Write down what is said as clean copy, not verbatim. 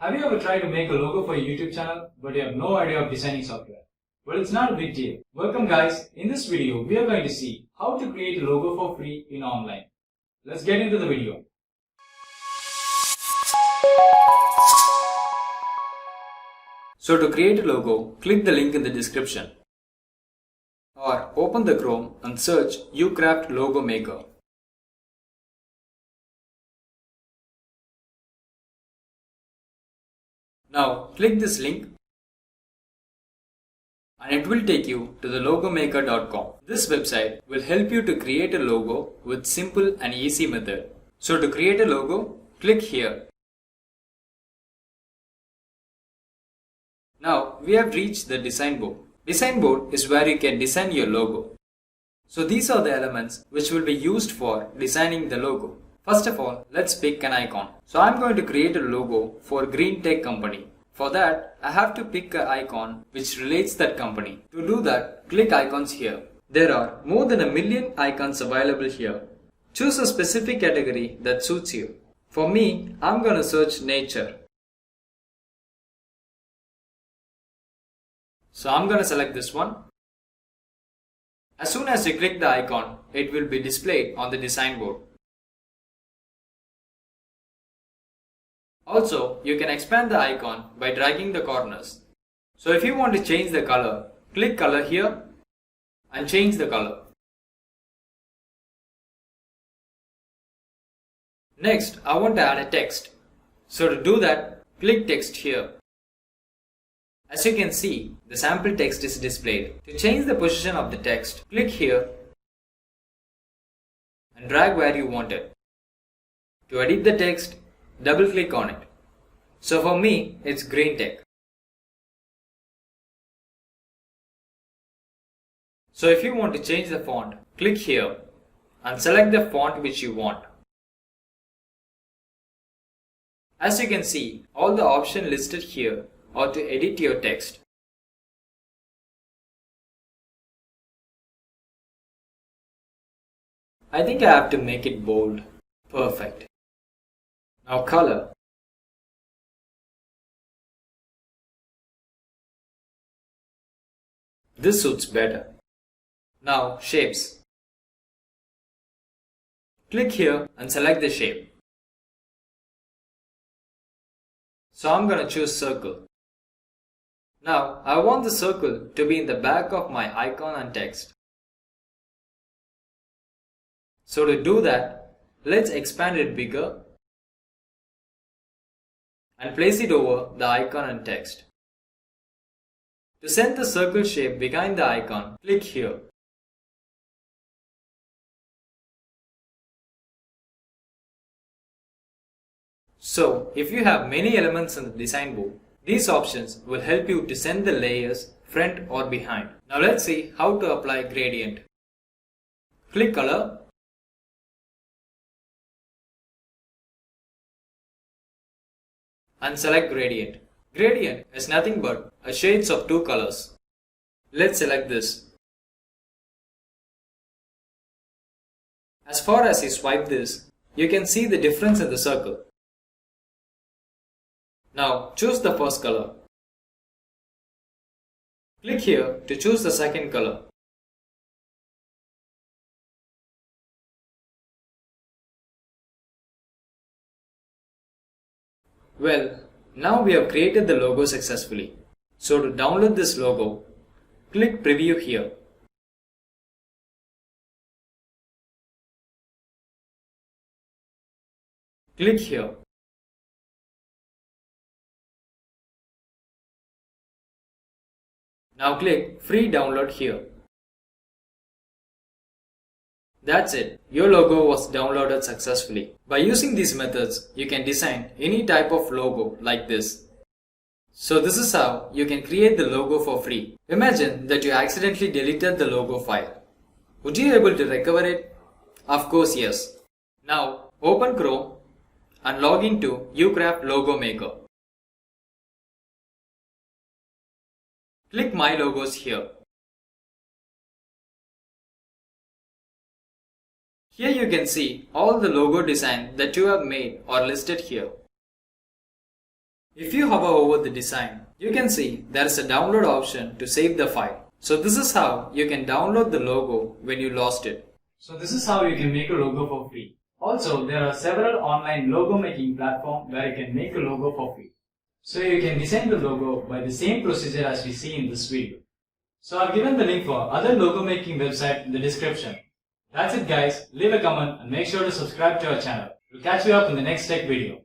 Have you ever tried to make a logo for a YouTube channel but you have no idea of designing software? Well, it's not a big deal. Welcome guys, in this video we are going to see how to create a logo for free in online. Let's get into the video. So to create a logo, click the link in the description or open the Chrome and search Ucraft Logo Maker. Now click this link and it will take you to the logomaker.com. This website will help you to create a logo with simple and easy method. So to create a logo, click here. Now we have reached the design board. Design board is where you can design your logo. So these are the elements which will be used for designing the logo. First of all, let's pick an icon. So I'm going to create a logo for Green Tech Company. For that, I have to pick an icon which relates that company. To do that, click icons here. There are more than 1 million icons available here. Choose a specific category that suits you. For me, I'm going to search nature. So I'm going to select this one. As soon as you click the icon, it will be displayed on the design board. Also, you can expand the icon by dragging the corners. So if you want to change the color, click color here and change the color. Next, I want to add a text. So to do that, click text here. As you can see, the sample text is displayed. To change the position of the text, click here and drag where you want it. To edit the text, double click on it. So for me, it's Green Tech. So if you want to change the font, click here and select the font which you want. As you can see, all the options listed here are to edit your text. I think I have to make it bold. Perfect. Now color. This suits better. Now shapes. Click here and select the shape. So I'm going to choose circle. Now I want the circle to be in the back of my icon and text. So to do that, let's expand it bigger and place it over the icon and text. To send the circle shape behind the icon, click here. So, if you have many elements in the design board, these options will help you to send the layers front or behind. Now let's see how to apply gradient. Click color. And select gradient. Gradient is nothing but a shades of two colors. Let's select this. As far as you swipe this, you can see the difference in the circle. Now choose the first color. Click here to choose the second color. Well, now we have created the logo successfully. So to download this logo, click preview here. Click here. Now click free download here. That's it. Your logo was downloaded successfully. By using these methods, you can design any type of logo like this. So this is how you can create the logo for free. Imagine that you accidentally deleted the logo file. Would you be able to recover it? Of course yes. Now open Chrome and log into Ucraft Logo Maker. Click My Logos here. Here you can see all the logo design that you have made are listed here. If you hover over the design, you can see there is a download option to save the file. So this is how you can download the logo when you lost it. So this is how you can make a logo for free. Also, there are several online logo making platforms where you can make a logo for free. So you can design the logo by the same procedure as we see in this video. So I've given the link for other logo making website in the description. That's it guys, leave a comment and make sure to subscribe to our channel. We'll catch you up in the next tech video.